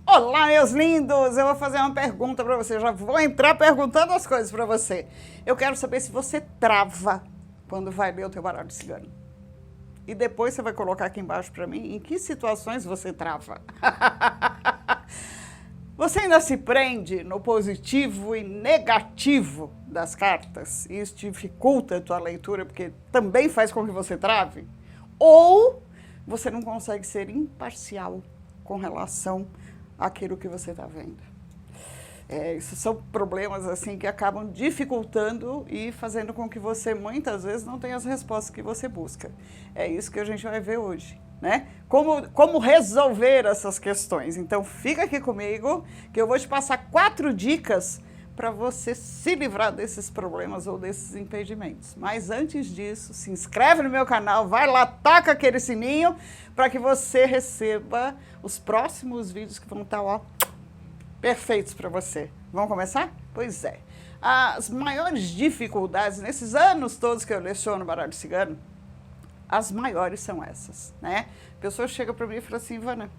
Olá, meus lindos! Eu vou fazer uma pergunta para você. Já vou entrar perguntando as coisas para você. Eu quero saber se você trava quando vai ler o teu baralho cigano. E depois você vai colocar aqui embaixo para mim em que situações você trava. Você ainda se prende no positivo e negativo das cartas? E isso dificulta a tua leitura porque também faz com que você trave? Ou você não consegue ser imparcial com relação àquilo que você está vendo? Esses são problemas assim que acabam dificultando e fazendo com que você muitas vezes não tenha as respostas que você busca. É isso que a gente vai ver hoje, né? Como resolver essas questões. Então fica aqui comigo que eu vou te passar 4 dicas para você se livrar desses problemas ou desses impedimentos. Mas antes disso, se inscreve no meu canal, vai lá, toca aquele sininho para que você receba os próximos vídeos que vão estar, ó, perfeitos para você. Vamos começar? Pois é. As maiores dificuldades nesses anos todos que eu leciono baralho cigano, as maiores são essas, né? A pessoa chega para mim e fala assim, Ivana,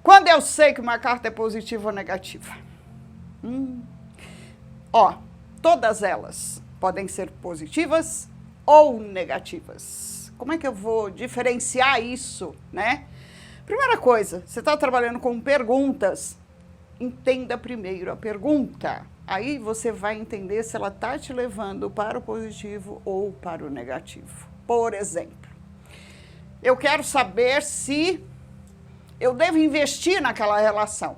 quando eu sei que uma carta é positiva ou negativa? Todas elas podem ser positivas ou negativas. Como é que eu vou diferenciar isso, né? Primeira coisa, você está trabalhando com perguntas, entenda primeiro a pergunta. Aí você vai entender se ela está te levando para o positivo ou para o negativo. Por exemplo, eu quero saber se eu devo investir naquela relação,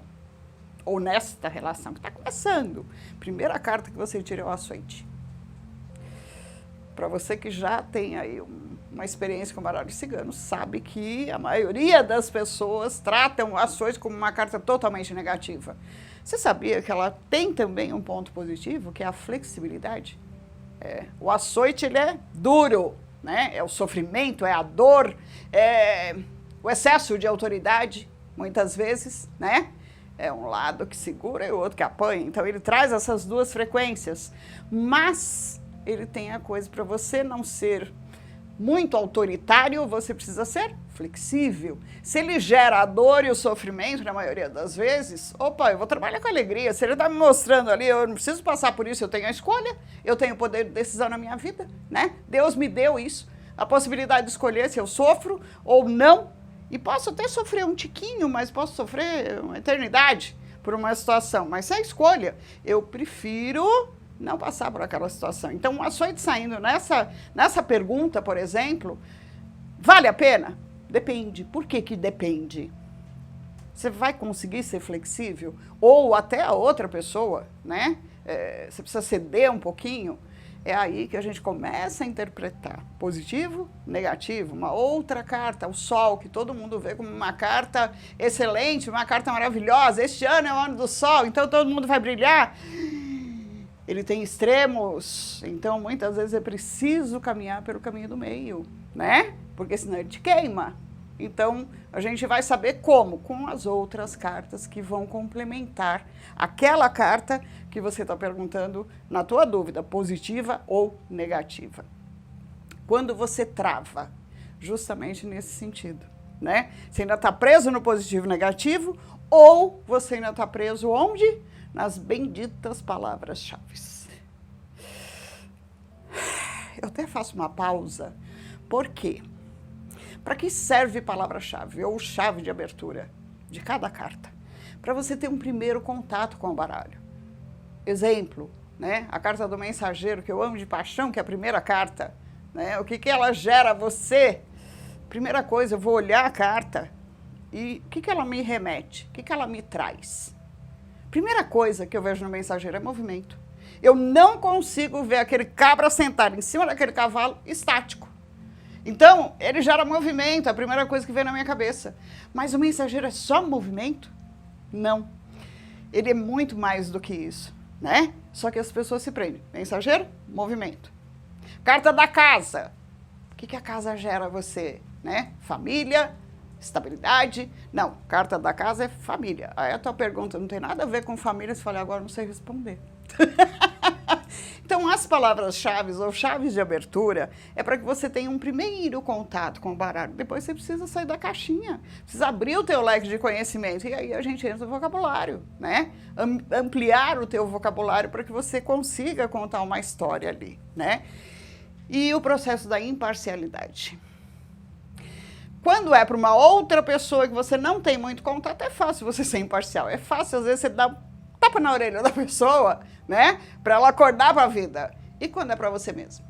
ou nesta relação que está começando. Primeira carta que você tira é o açoite. Para você que já tem aí uma experiência com baralho cigano, sabe que a maioria das pessoas tratam o açoite como uma carta totalmente negativa. Você sabia que ela tem também um ponto positivo, que é a flexibilidade? O açoite, ele é duro, né? É o sofrimento, é a dor, é o excesso de autoridade, muitas vezes, né? É um lado que segura e o outro que apanha. Então, ele traz essas duas frequências. Mas ele tem a coisa para você não ser muito autoritário, você precisa ser flexível. Se ele gera a dor e o sofrimento, na maioria das vezes, opa, eu vou trabalhar com alegria. Se ele está me mostrando ali, eu não preciso passar por isso, eu tenho a escolha, eu tenho o poder de decisão na minha vida, né? Deus me deu isso, a possibilidade de escolher se eu sofro ou não. E posso até sofrer um tiquinho, mas posso sofrer uma eternidade por uma situação. Mas é a escolha. Eu prefiro não passar por aquela situação. Então, o açoite saindo nessa pergunta, por exemplo, vale a pena? Depende. Por que que depende? Você vai conseguir ser flexível? Ou até a outra pessoa, né? Você precisa ceder um pouquinho. É aí que a gente começa a interpretar positivo, negativo. Uma outra carta, o Sol, que todo mundo vê como uma carta excelente, uma carta maravilhosa. Este ano é o ano do Sol, então todo mundo vai brilhar. Ele tem extremos, então muitas vezes é preciso caminhar pelo caminho do meio, né? Porque senão ele te queima. Então, a gente vai saber como? Com as outras cartas que vão complementar aquela carta que você está perguntando na tua dúvida, positiva ou negativa. Quando você trava, justamente nesse sentido, né? Você ainda está preso no positivo e negativo ou você ainda está preso onde? Nas benditas palavras-chave. Eu até faço uma pausa. Por quê? Para que serve palavra-chave ou chave de abertura de cada carta? Para você ter um primeiro contato com o baralho. Exemplo, né? A carta do mensageiro, que eu amo de paixão, que é a primeira carta. Né? O que ela gera a você? Primeira coisa, eu vou olhar a carta e o que ela me remete? O que ela me traz? Primeira coisa que eu vejo no mensageiro é movimento. Eu não consigo ver aquele cabra sentado em cima daquele cavalo estático. Então, ele gera movimento, é a primeira coisa que vem na minha cabeça. Mas o mensageiro é só movimento? Não. Ele é muito mais do que isso, né? Só que as pessoas se prendem. Mensageiro, movimento. Carta da casa. O que a casa gera a você? Né? Família, estabilidade. Não, carta da casa é família. Aí a tua pergunta não tem nada a ver com família, você fala, agora não sei responder. Então, as palavras-chave ou chaves de abertura é para que você tenha um primeiro contato com o baralho. Depois você precisa sair da caixinha, precisa abrir o teu leque de conhecimento. E aí a gente entra no vocabulário, né? Ampliar o teu vocabulário para que você consiga contar uma história ali, né? E o processo da imparcialidade. Quando é para uma outra pessoa que você não tem muito contato, é fácil você ser imparcial. É fácil, às vezes, você dar tapa na orelha da pessoa, né? Para ela acordar para a vida. E quando é para você mesmo?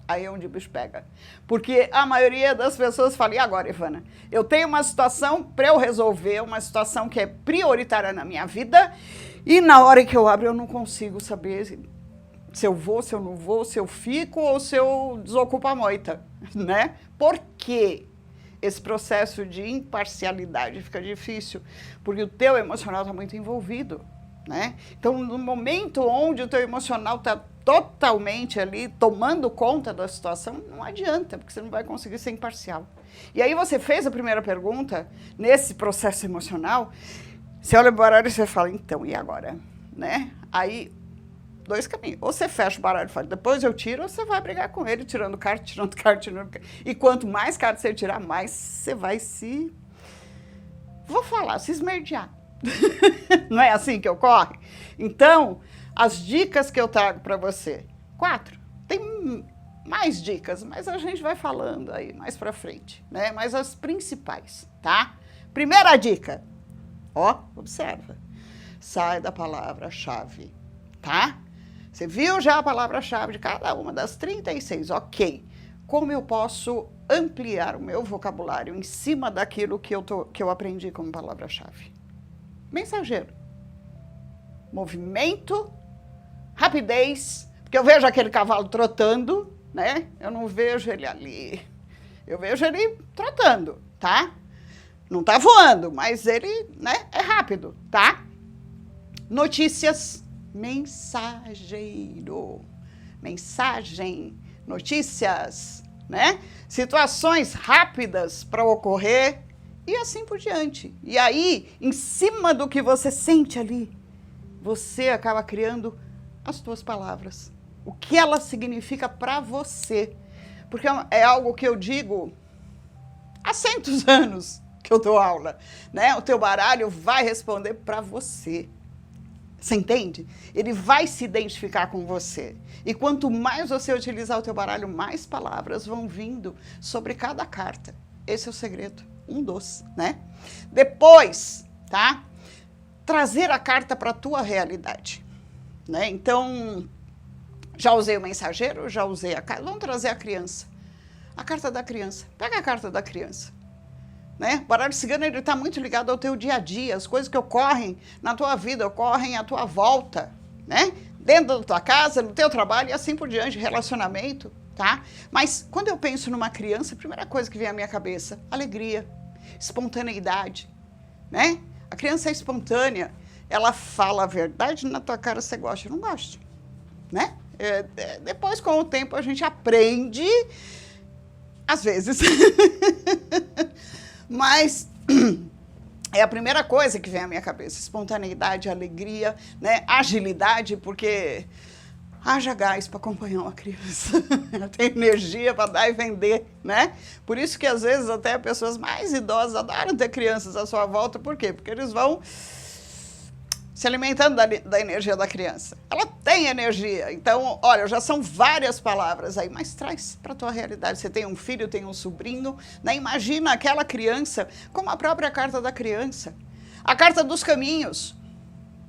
Aí é onde o bicho pega. Porque a maioria das pessoas fala, e agora, Ivana? Eu tenho uma situação para eu resolver, uma situação que é prioritária na minha vida, e na hora que eu abro eu não consigo saber se eu vou, se eu não vou, se eu fico ou se eu desocupo a moita, né? Por quê? Esse processo de imparcialidade fica difícil, porque o teu emocional está muito envolvido, né? Então, no momento onde o teu emocional está totalmente ali, tomando conta da situação, não adianta, porque você não vai conseguir ser imparcial. E aí você fez a primeira pergunta, nesse processo emocional, você olha o baralho e você fala, então, e agora? Né? Aí, dois caminhos. Ou você fecha o baralho e fala, depois eu tiro, ou você vai brigar com ele, tirando carta, tirando carta, tirando carta. E quanto mais cartas você tirar, mais você vai se... Vou falar, se esmerdear. Não é assim que ocorre? Então, as dicas que eu trago para você, 4. Tem mais dicas, mas a gente vai falando aí mais para frente, né? Mas as principais, tá? Primeira dica, ó, observa. Sai da palavra-chave, tá? Você viu já a palavra-chave de cada uma das 36, ok. Como eu posso ampliar o meu vocabulário em cima daquilo que eu aprendi como palavra-chave? Mensageiro. Movimento, rapidez, porque eu vejo aquele cavalo trotando, né? Eu não vejo ele ali. Eu vejo ele trotando, tá? Não tá voando, mas ele, né, é rápido, tá? Notícias. Mensageiro, mensagem, notícias, né? Situações rápidas para ocorrer e assim por diante. E aí, em cima do que você sente ali, você acaba criando as tuas palavras. O que ela significa para você. Porque é algo que eu digo há centos anos que eu dou aula, né? O teu baralho vai responder para você. Você entende? Ele vai se identificar com você. E quanto mais você utilizar o teu baralho, mais palavras vão vindo sobre cada carta. Esse é o segredo, um dos, né? Depois, tá? Trazer a carta para a tua realidade, né? Então, já usei o mensageiro, já usei a carta. Vamos trazer a criança. A carta da criança. Pega a carta da criança. Né? O baralho cigano está muito ligado ao teu dia a dia, as coisas que ocorrem na tua vida, ocorrem à tua volta, né? Dentro da tua casa, no teu trabalho e assim por diante, relacionamento, tá? Mas quando eu penso numa criança, a primeira coisa que vem à minha cabeça, alegria, espontaneidade, né? A criança é espontânea, ela fala a verdade na tua cara, você gosta, eu não gosto, né? Depois, com o tempo, a gente aprende, às vezes... Mas é a primeira coisa que vem à minha cabeça, espontaneidade, alegria, né? Agilidade, porque haja gás para acompanhar uma criança, tem energia para dar e vender, né? Por isso que às vezes até pessoas mais idosas adoram ter crianças à sua volta, por quê? Porque eles vão se alimentando da energia da criança. Ela tem energia, então, olha, já são várias palavras aí, mas traz para a tua realidade. Você tem um filho, tem um sobrinho, né? Imagina aquela criança como a própria carta da criança. A carta dos caminhos,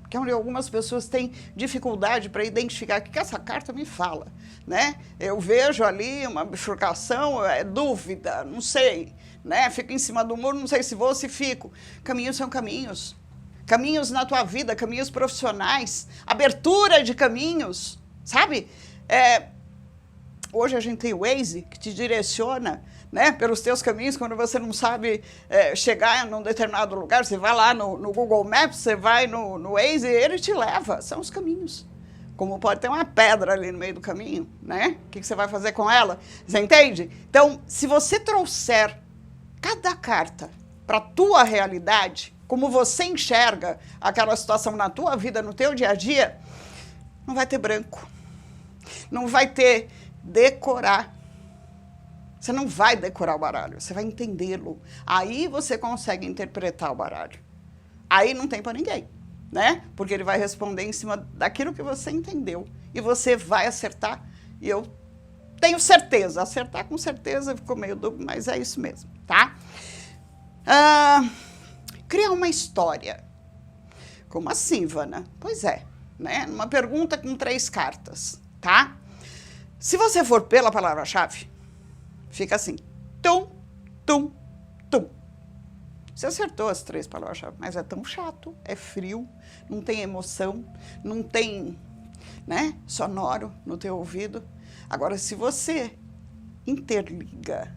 que é onde algumas pessoas têm dificuldade para identificar o que essa carta me fala, né? Eu vejo ali uma bifurcação, dúvida, não sei, né? Fico em cima do muro, não sei se vou ou se fico. Caminhos são caminhos. Caminhos na tua vida, caminhos profissionais, abertura de caminhos, sabe? Hoje a gente tem o Waze, que te direciona, né, pelos teus caminhos, quando você não sabe chegar em um determinado lugar, você vai lá no Google Maps, você vai no Waze, e ele te leva, são os caminhos. Como pode ter uma pedra ali no meio do caminho, né? O que você vai fazer com ela? Você entende? Então, se você trouxer cada carta para a tua realidade, como você enxerga aquela situação na tua vida, no teu dia a dia, não vai ter branco, Não vai ter decorar. Você não vai decorar o baralho, você vai entendê-lo. Aí você consegue interpretar o baralho. Aí não tem para ninguém, né? Porque ele vai responder em cima daquilo que você entendeu. E você vai acertar. E eu tenho certeza. Acertar com certeza ficou meio dúbio, mas é isso mesmo, tá? Criar uma história. Como assim, Vana? Pois é, né? Uma pergunta com 3 cartas, tá? Se você for pela palavra-chave, fica assim, tum, tum, tum. Você acertou as 3 palavras-chave, mas é tão chato, é frio, não tem emoção, não tem, né, sonoro no teu ouvido. Agora, se você interliga,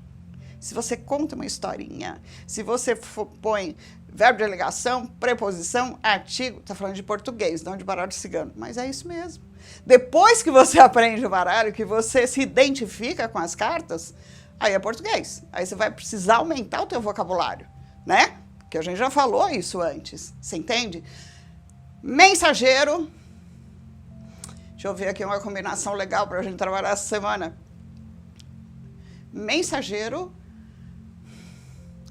se você conta uma historinha, se você põe verbo de ligação, preposição, artigo, tá falando de português, não de baralho cigano, mas é isso mesmo. Depois que você aprende o baralho, que você se identifica com as cartas, aí é português. Aí você vai precisar aumentar o teu vocabulário, né? Que a gente já falou isso antes, você entende? Mensageiro. Deixa eu ver aqui uma combinação legal para a gente trabalhar essa semana. Mensageiro,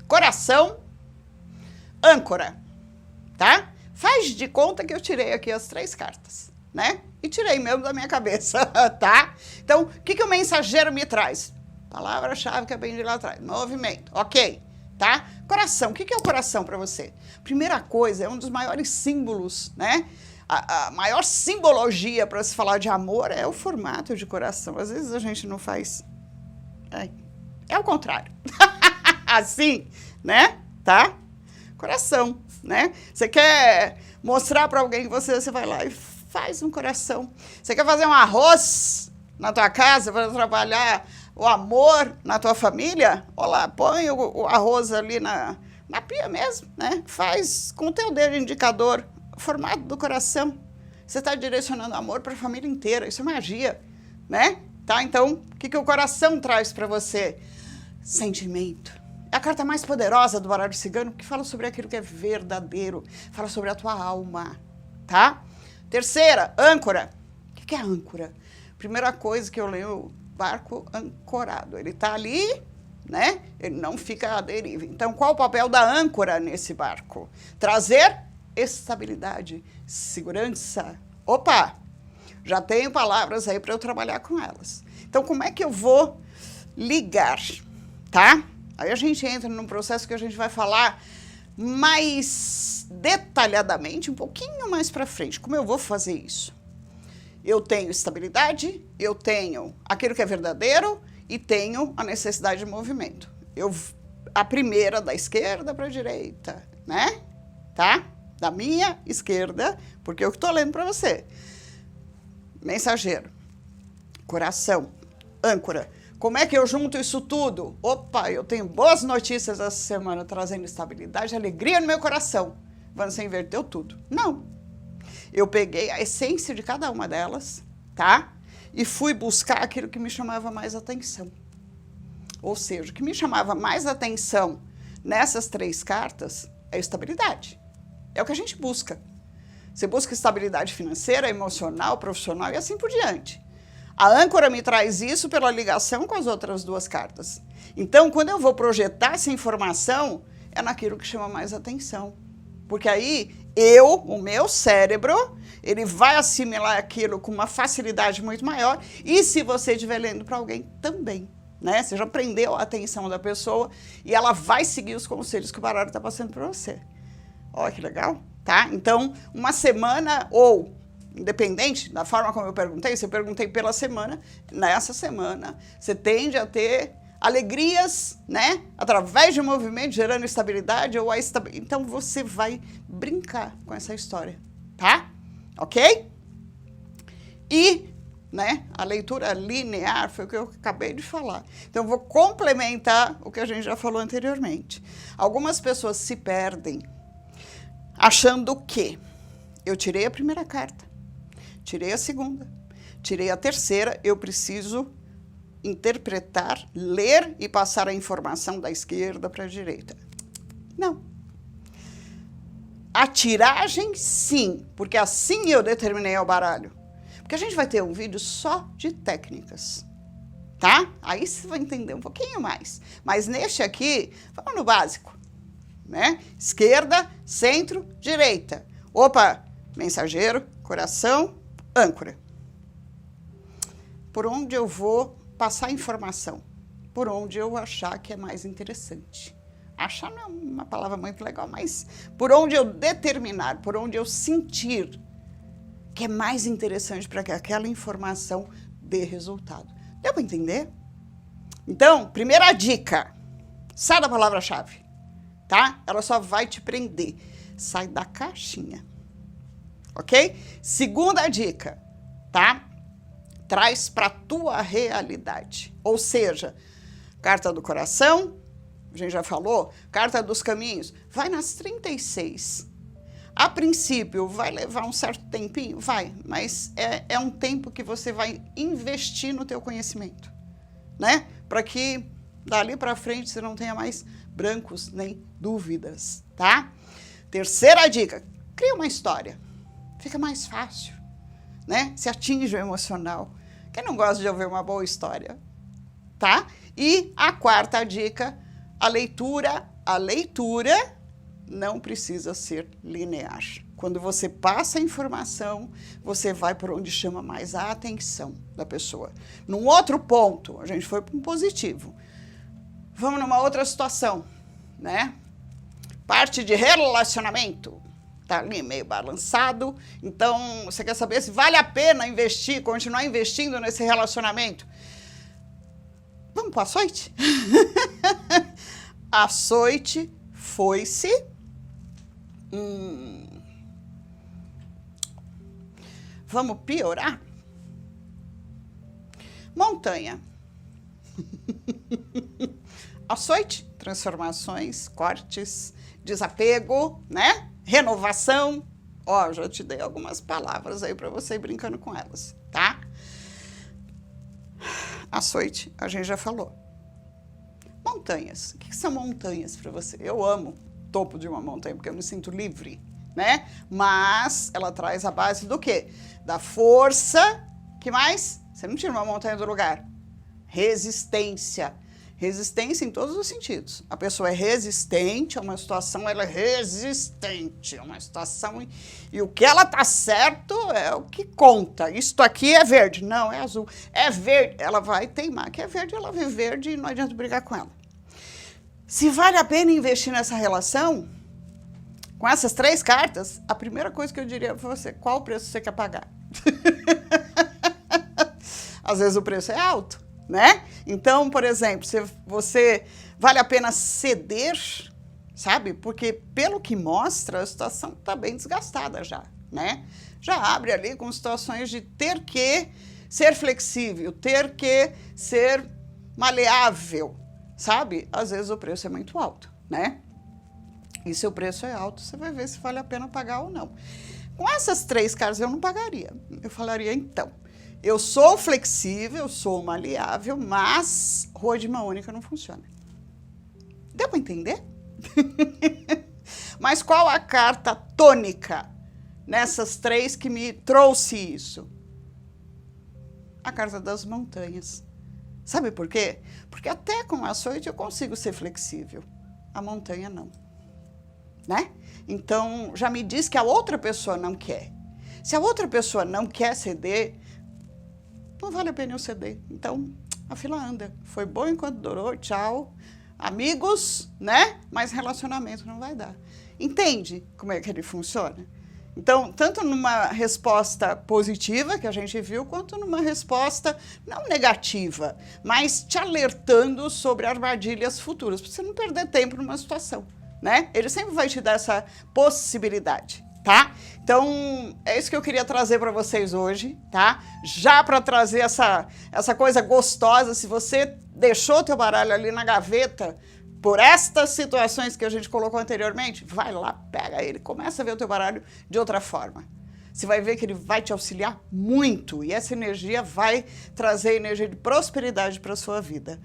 coração, âncora, tá? Faz de conta que eu tirei aqui as 3 cartas, né? E tirei mesmo da minha cabeça, tá? Então, o que o mensageiro me traz? Palavra-chave que eu aprendi lá atrás, movimento, ok, tá? Coração, o que é o coração para você? Primeira coisa, é um dos maiores símbolos, né? A maior simbologia para se falar de amor é o formato de coração. Às vezes a gente não faz... É o contrário. Assim, né? Tá? Coração, né? Você quer mostrar para alguém que você vai lá e faz um coração. Você quer fazer um arroz na tua casa para trabalhar o amor na tua família? Olha lá, põe o arroz ali na pia mesmo, né? Faz com o teu dedo indicador, o formato do coração. Você está direcionando amor para a família inteira. Isso é magia, né? Tá? Então, o que o coração traz para você? Sentimento. É a carta mais poderosa do baralho cigano, que fala sobre aquilo que é verdadeiro, fala sobre a tua alma, tá? Terceira, âncora. O que é âncora? Primeira coisa que eu leio, barco ancorado. Ele tá ali, né? Ele não fica à deriva. Então, qual o papel da âncora nesse barco? Trazer estabilidade, segurança. Opa! Já tenho palavras aí para eu trabalhar com elas. Então, como é que eu vou ligar, tá? Aí a gente entra num processo que a gente vai falar mais detalhadamente, um pouquinho mais para frente. Como eu vou fazer isso? Eu tenho estabilidade, eu tenho aquilo que é verdadeiro e tenho a necessidade de movimento. A primeira da esquerda para a direita, né? Tá? Da minha esquerda, porque eu estou lendo para você. Mensageiro, coração, âncora. Como é que eu junto isso tudo? Opa, eu tenho boas notícias essa semana, trazendo estabilidade e alegria no meu coração. Você inverteu tudo. Não. Eu peguei a essência de cada uma delas, tá? E fui buscar aquilo que me chamava mais atenção. Ou seja, o que me chamava mais atenção nessas 3 cartas é estabilidade. É o que a gente busca. Você busca estabilidade financeira, emocional, profissional e assim por diante. A âncora me traz isso pela ligação com as outras 2 cartas. Então, quando eu vou projetar essa informação, é naquilo que chama mais atenção. Porque aí, o meu cérebro, ele vai assimilar aquilo com uma facilidade muito maior. E se você estiver lendo para alguém, também. Né? Você já prendeu a atenção da pessoa e ela vai seguir os conselhos que o baralho está passando para você. Olha que legal, tá? Então, uma semana ou... Independente da forma como eu perguntei, se eu perguntei pela semana, nessa semana você tende a ter alegrias, né? Através de um movimento gerando estabilidade ou a estabilidade. Então você vai brincar com essa história, tá? Ok? E, né, a leitura linear foi o que eu acabei de falar. Então eu vou complementar o que a gente já falou anteriormente. Algumas pessoas se perdem achando que eu tirei a primeira carta. Tirei a segunda, tirei a terceira, eu preciso interpretar, ler e passar a informação da esquerda para a direita. Não. A tiragem, sim, porque assim eu determinei o baralho. Porque Porque a gente vai ter um vídeo só de técnicas, tá? Aí você vai entender um pouquinho mais. Mas neste aqui, vamos no básico, né? Esquerda, centro, direita. Opa, mensageiro, coração, âncora. Por onde eu vou passar informação? Por onde eu achar que é mais interessante. Achar não é uma palavra muito legal, mas por onde eu determinar, por onde eu sentir que é mais interessante para que aquela informação dê resultado. Deu para entender? Então, primeira dica, sai da palavra-chave, tá? Ela só vai te prender. Sai da caixinha, ok? Segunda dica, tá? Traz para a tua realidade. Ou seja, carta do coração, a gente já falou, carta dos caminhos, vai nas 36. A princípio, vai levar um certo tempinho? Vai, mas é um tempo que você vai investir no teu conhecimento, né? Para que dali para frente você não tenha mais brancos nem dúvidas, tá? Terceira dica, cria uma história. Fica mais fácil, né? Se atinge o emocional. Quem não gosta de ouvir uma boa história, tá? E a quarta dica, a leitura não precisa ser linear. Quando você passa a informação, você vai por onde chama mais a atenção da pessoa. Num outro ponto, a gente foi para um positivo. Vamos numa outra situação, né? Parte de relacionamento. Tá ali meio balançado. Então, você quer saber se vale a pena investir, continuar investindo nesse relacionamento? Vamos para o açoite? Açoite foi-se. Vamos piorar? Montanha. Açoite, transformações, cortes, desapego, né? Renovação. Ó, já te dei algumas palavras aí para você ir brincando com elas, tá? Açoite, a gente já falou. Montanhas. O que são montanhas para você? Eu amo o topo de uma montanha, porque eu me sinto livre, né? Mas ela traz a base do quê? Da força. Que mais? Você não tira uma montanha do lugar. Resistência. Resistência em todos os sentidos. A pessoa é resistente a uma situação, ela é resistente a uma situação e o que ela tá certo é o que conta. Isto aqui é verde. Não, é azul. É verde. Ela vai teimar que é verde, ela vê verde e não adianta brigar com ela. Se vale a pena investir nessa relação, com essas 3 cartas, a primeira coisa que eu diria para você, qual o preço você quer pagar? Às vezes o preço é alto, né? Então, por exemplo, se você vale a pena ceder, sabe? Porque pelo que mostra, a situação está bem desgastada já, né? Já abre ali com situações de ter que ser flexível, ter que ser maleável, sabe? Às vezes o preço é muito alto, né? E se o preço é alto, você vai ver se vale a pena pagar ou não. Com essas 3 cartas eu não pagaria. Eu falaria, então, eu sou flexível, eu sou maleável, mas rua de mão única não funciona. Deu para entender? Mas qual a carta tônica nessas 3 que me trouxe isso? A carta das montanhas. Sabe por quê? Porque até com a açoite eu consigo ser flexível. A montanha não. Né? Então, já me diz que a outra pessoa não quer. Se a outra pessoa não quer ceder, não vale a pena eu ceder. Então, a fila anda. Foi bom enquanto durou, tchau. Amigos, né? Mas relacionamento não vai dar. Entende como é que ele funciona? Então, tanto numa resposta positiva, que a gente viu, quanto numa resposta não negativa, mas te alertando sobre armadilhas futuras, para você não perder tempo numa situação, né? Ele sempre vai te dar essa possibilidade, tá? Então, é isso que eu queria trazer para vocês hoje, tá? Já para trazer essa coisa gostosa, se você deixou o teu baralho ali na gaveta, por estas situações que a gente colocou anteriormente, vai lá, pega ele, começa a ver o teu baralho de outra forma. Você vai ver que ele vai te auxiliar muito e essa energia vai trazer energia de prosperidade para a sua vida.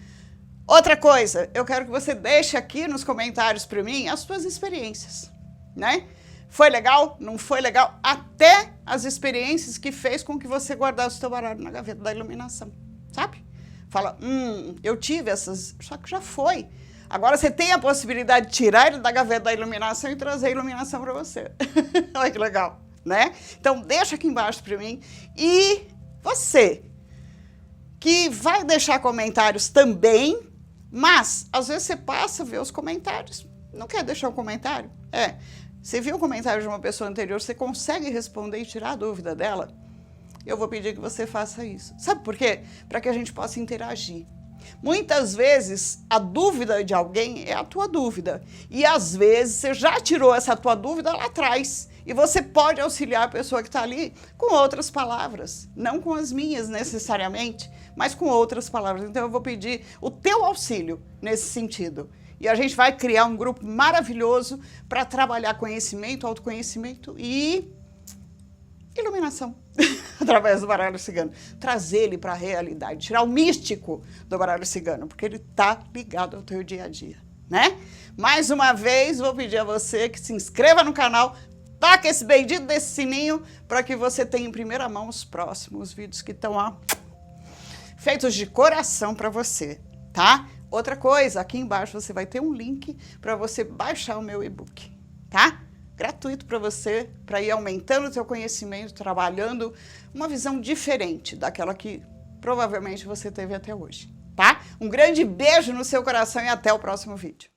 Outra coisa, eu quero que você deixe aqui nos comentários para mim as suas experiências, né? Foi legal? Não foi legal? Até as experiências que fez com que você guardasse o seu baralho na gaveta da iluminação, sabe? Fala, eu tive essas, só que já foi. Agora você tem a possibilidade de tirar ele da gaveta da iluminação e trazer a iluminação para você. Olha que legal, né? Então deixa aqui embaixo para mim. E você, que vai deixar comentários também, mas às vezes você passa a ver os comentários, não quer deixar um comentário? Você viu o comentário de uma pessoa anterior, você consegue responder e tirar a dúvida dela? Eu vou pedir que você faça isso. Sabe por quê? Para que a gente possa interagir. Muitas vezes a dúvida de alguém é a tua dúvida. E às vezes você já tirou essa tua dúvida lá atrás. E você pode auxiliar a pessoa que está ali com outras palavras. Não com as minhas necessariamente, mas com outras palavras. Então eu vou pedir o teu auxílio nesse sentido. E a gente vai criar um grupo maravilhoso para trabalhar conhecimento, autoconhecimento e iluminação. Através do baralho cigano. Trazer ele para a realidade, tirar o místico do baralho cigano, porque ele está ligado ao teu dia a dia, né? Mais uma vez, vou pedir a você que se inscreva no canal, taca esse bendito desse sininho para que você tenha em primeira mão os próximos vídeos que estão feitos de coração para você, tá? Outra coisa, aqui embaixo você vai ter um link para você baixar o meu e-book, tá? Gratuito para você, para ir aumentando o seu conhecimento, trabalhando uma visão diferente daquela que provavelmente você teve até hoje, tá? Um grande beijo no seu coração e até o próximo vídeo.